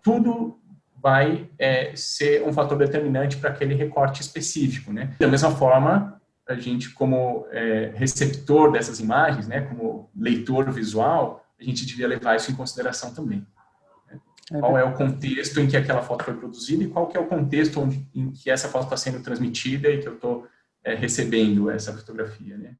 tudo vai ser um fator determinante para aquele recorte específico, né? Da mesma forma, a gente, como receptor dessas imagens, né, como leitor visual, a gente devia levar isso em consideração também. Qual é o contexto em que aquela foto foi produzida e qual que é o contexto em que essa foto está sendo transmitida e que eu estou recebendo essa fotografia, né?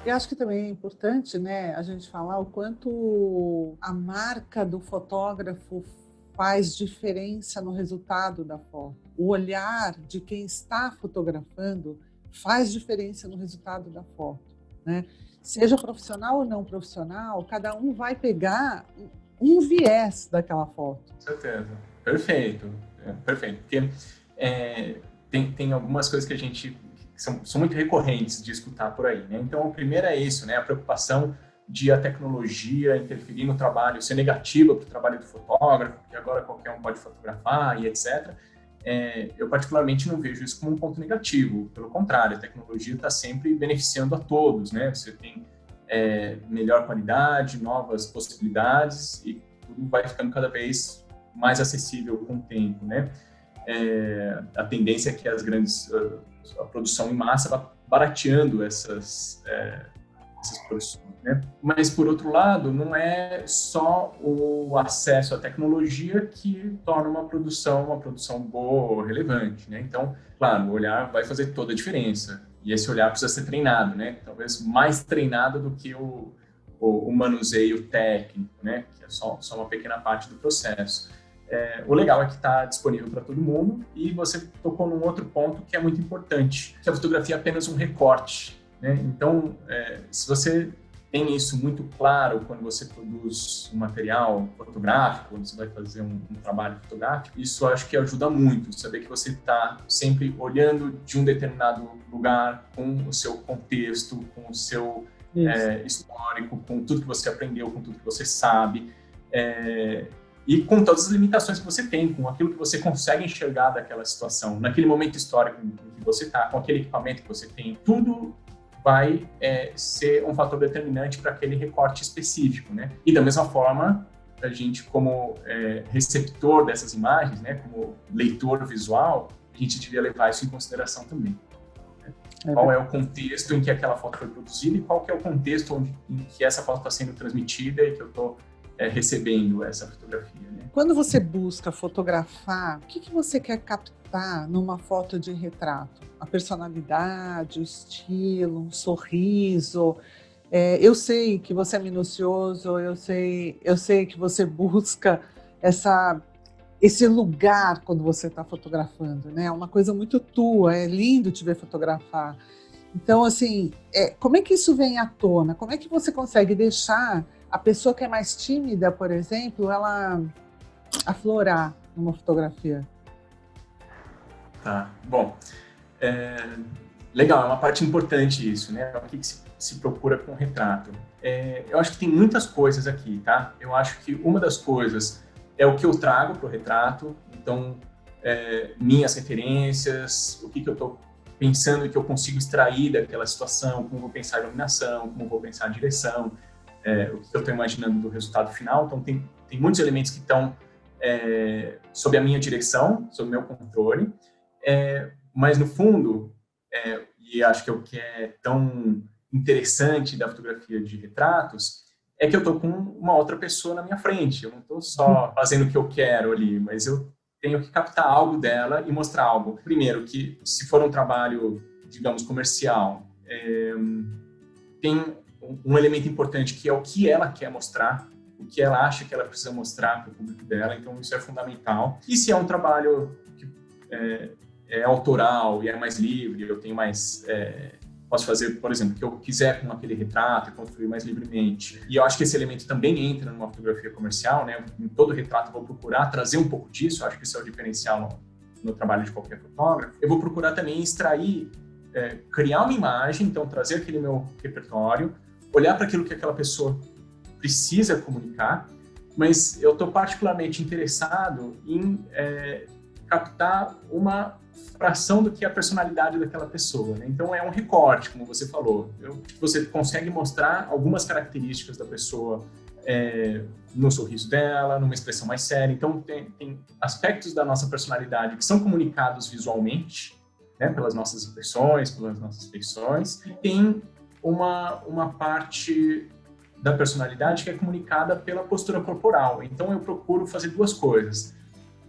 Eu acho que também é importante, né, a gente falar o quanto a marca do fotógrafo faz diferença no resultado da foto. O olhar de quem está fotografando faz diferença no resultado da foto, né? Seja profissional ou não profissional, cada um vai pegar um viés daquela foto. Com certeza. Perfeito. Perfeito. Porque tem algumas coisas que a gente são muito recorrentes de escutar por aí, né? Então, o primeiro é isso, né? A preocupação de a tecnologia interferir no trabalho, ser negativa para o trabalho do fotógrafo, porque agora qualquer um pode fotografar e etc. Eu particularmente não vejo isso como um ponto negativo. Pelo contrário, a tecnologia está sempre beneficiando a todos, né? Você tem melhor qualidade, novas possibilidades e tudo vai ficando cada vez mais acessível com o tempo, né? A tendência é que a produção em massa vá barateando essas produções, né? Mas, por outro lado, não é só o acesso à tecnologia que torna uma produção boa ou relevante, né? Então, claro, o olhar vai fazer toda a diferença. E esse olhar precisa ser treinado, né? Talvez mais treinado do que o manuseio técnico, né? Que é só uma pequena parte do processo. O legal é que está disponível para todo mundo e você tocou num outro ponto que é muito importante, que a fotografia é apenas um recorte, né? Então, se você tem isso muito claro quando você produz um material fotográfico, quando você vai fazer um trabalho fotográfico, isso acho que ajuda muito, saber que você está sempre olhando de um determinado lugar, com o seu contexto, com o seu histórico, com tudo que você aprendeu, com tudo que você sabe, e com todas as limitações que você tem, com aquilo que você consegue enxergar daquela situação, naquele momento histórico em que você está, com aquele equipamento que você tem, tudo vai ser um fator determinante para aquele recorte específico, né? E da mesma forma, a gente, como receptor dessas imagens, né, como leitor visual, a gente devia levar isso em consideração também. Qual é o contexto em que aquela foto foi produzida e qual que é o contexto em que essa foto está sendo transmitida e que eu estou recebendo essa fotografia, né? Quando você busca fotografar, o que você quer captar numa foto de retrato? A personalidade, o estilo, um sorriso. Eu sei que você é minucioso, eu sei que você busca esse lugar quando você está fotografando, né? É uma coisa muito tua, é lindo te ver fotografar. Então, assim, como é que isso vem à tona? Como é que você consegue deixar a pessoa que é mais tímida, por exemplo, ela aflorar numa fotografia? Tá, bom. Legal, é uma parte importante isso, né? O que se procura com o retrato. Eu acho que tem muitas coisas aqui, tá? Eu acho que uma das coisas é o que eu trago para o retrato, então, minhas referências, o que eu estou pensando que eu consigo extrair daquela situação, como vou pensar a iluminação, como vou pensar a direção, o que eu estou imaginando do resultado final. Então, tem muitos elementos que estão sob a minha direção, sob o meu controle, mas, no fundo, e acho que é o que é tão interessante da fotografia de retratos, é que eu estou com uma outra pessoa na minha frente. Eu não estou só fazendo o que eu quero ali, mas eu tenho que captar algo dela e mostrar algo. Primeiro, que se for um trabalho, digamos, comercial, tem um elemento importante que é o que ela quer mostrar, o que ela acha que ela precisa mostrar para o público dela, então isso é fundamental. E se é um trabalho que é autoral e é mais livre, eu tenho mais... posso fazer, por exemplo, o que eu quiser com aquele retrato e construir mais livremente. E eu acho que esse elemento também entra numa fotografia comercial, né? Em todo retrato eu vou procurar trazer um pouco disso, eu acho que isso é o diferencial no trabalho de qualquer fotógrafo. Eu vou procurar também extrair, criar uma imagem, então trazer aquele meu repertório, olhar para aquilo que aquela pessoa precisa comunicar, mas eu estou particularmente interessado em captar uma fração do que é a personalidade daquela pessoa, né? Então, é um recorte, como você falou. Você consegue mostrar algumas características da pessoa no sorriso dela, numa expressão mais séria. Então, tem aspectos da nossa personalidade que são comunicados visualmente, né, pelas nossas expressões, pelas nossas feições. Tem uma parte da personalidade que é comunicada pela postura corporal. Então, eu procuro fazer duas coisas.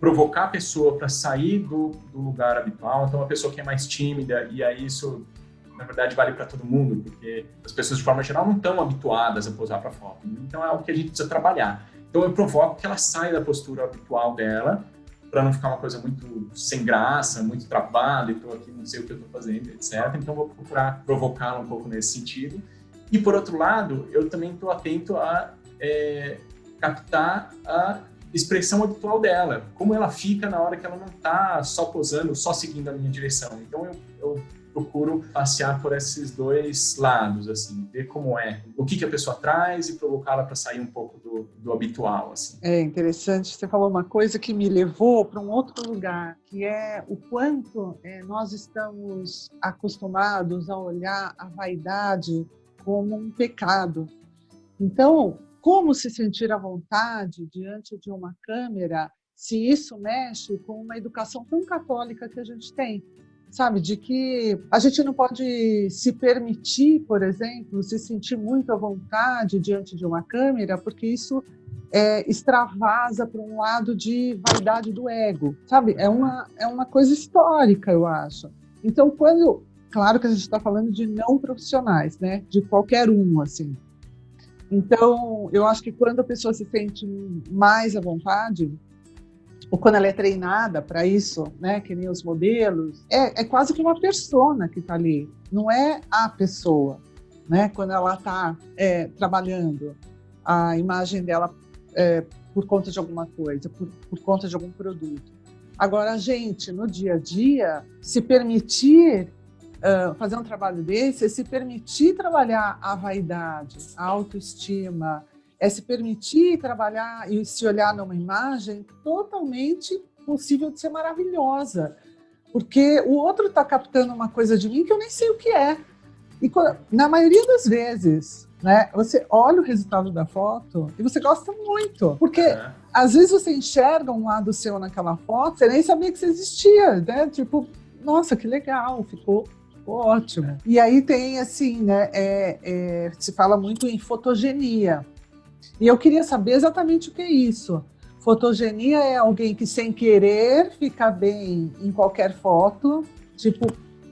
Provocar a pessoa para sair do lugar habitual. Então, a pessoa que é mais tímida, e aí isso, na verdade, vale para todo mundo, porque as pessoas, de forma geral, não estão habituadas a posar para foto. Então, é algo que a gente precisa trabalhar. Então, eu provoco que ela saia da postura habitual dela, para não ficar uma coisa muito sem graça, muito travada, e estou aqui, não sei o que eu estou fazendo, etc. Então, vou procurar provocá-la um pouco nesse sentido. E, por outro lado, eu também estou atento a captar a expressão habitual dela, como ela fica na hora que ela não está só posando, só seguindo a minha direção. Então, eu procuro passear por esses dois lados, assim, ver como é, o que a pessoa traz e provocá-la para sair um pouco do habitual, assim. É interessante, você falou uma coisa que me levou para um outro lugar, que é o quanto nós estamos acostumados a olhar a vaidade como um pecado. Então, como se sentir à vontade diante de uma câmera, se isso mexe com uma educação tão católica que a gente tem? Sabe, de que a gente não pode se permitir, por exemplo, se sentir muito à vontade diante de uma câmera, porque isso extravasa para um lado de vaidade do ego, sabe? É uma coisa histórica, eu acho. Então, claro que a gente está falando de não profissionais, né? De qualquer um, assim. Então, eu acho que quando a pessoa se sente mais à vontade, ou quando ela é treinada para isso, né, que nem os modelos, é quase que uma persona que está ali, não é a pessoa, né, quando ela está trabalhando a imagem dela por conta de alguma coisa, por conta de algum produto. Agora, a gente, no dia a dia, se permitir fazer um trabalho desse, é se permitir trabalhar a vaidade, a autoestima, é se permitir trabalhar e se olhar numa imagem totalmente possível de ser maravilhosa. Porque o outro está captando uma coisa de mim que eu nem sei o que é. E na maioria das vezes, né, você olha o resultado da foto e você gosta muito. Porque às vezes você enxerga um lado seu naquela foto, você nem sabia que você existia, né? Tipo, nossa, que legal, ficou ótimo. E aí tem assim, né, se fala muito em fotogenia. E eu queria saber exatamente o que é isso. Fotogenia é alguém que, sem querer, fica bem em qualquer foto, tipo,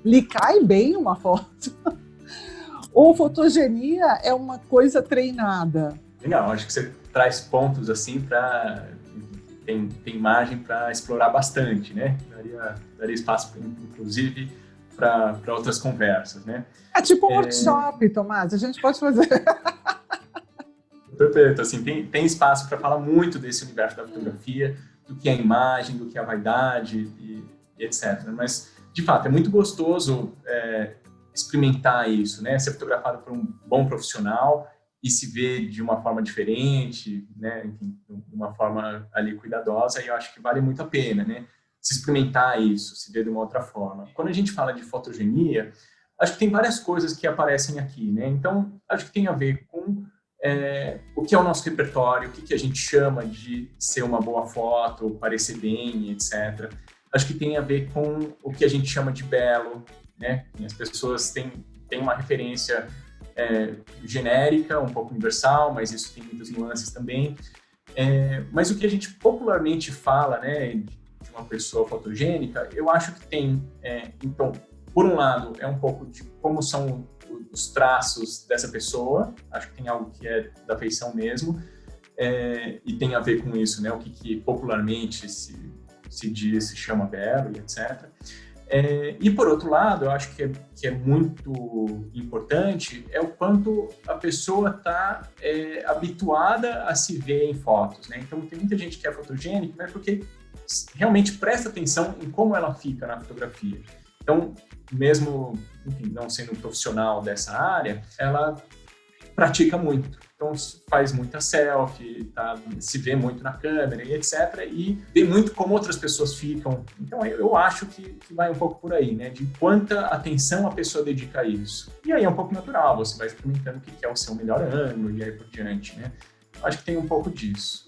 lhe cai bem uma foto. Ou fotogenia é uma coisa treinada? Legal, acho que você traz pontos assim para... Tem margem para explorar bastante, né? Daria espaço, inclusive, para outras conversas, né? É tipo um workshop, Tomás, a gente pode fazer... Perfeito, assim, tem espaço para falar muito desse universo da fotografia, do que é a imagem, do que é a vaidade e etc. Mas, de fato, é muito gostoso experimentar isso, né? Ser fotografado por um bom profissional e se ver de uma forma diferente, né? Enfim, de uma forma ali cuidadosa, e eu acho que vale muito a pena, né? Se experimentar isso, se ver de uma outra forma. Quando a gente fala de fotogenia, acho que tem várias coisas que aparecem aqui, né? Então, acho que tem a ver com o que é o nosso repertório, o que a gente chama de ser uma boa foto, parecer bem, etc. Acho que tem a ver com o que a gente chama de belo, né? E as pessoas têm uma referência genérica, um pouco universal, mas isso tem muitas nuances também. Mas o que a gente popularmente fala, né, de uma pessoa fotogênica, eu acho que tem, então, por um lado, é um pouco de como são os traços dessa pessoa, acho que tem algo que é da feição mesmo, e tem a ver com isso, né, o que popularmente se diz, se chama belo e etc. E por outro lado, eu acho que é muito importante o quanto a pessoa está habituada a se ver em fotos, né? Então tem muita gente que é fotogênica, mas porque realmente presta atenção em como ela fica na fotografia. Então, mesmo, enfim, não sendo profissional dessa área, ela pratica muito. Então, faz muita selfie, tá? Se vê muito na câmera e etc. E vê muito como outras pessoas ficam. Então, eu acho que vai um pouco por aí, né? De quanta atenção a pessoa dedica a isso. E aí é um pouco natural, você vai experimentando o que é o seu melhor ângulo e aí por diante, né? Acho que tem um pouco disso.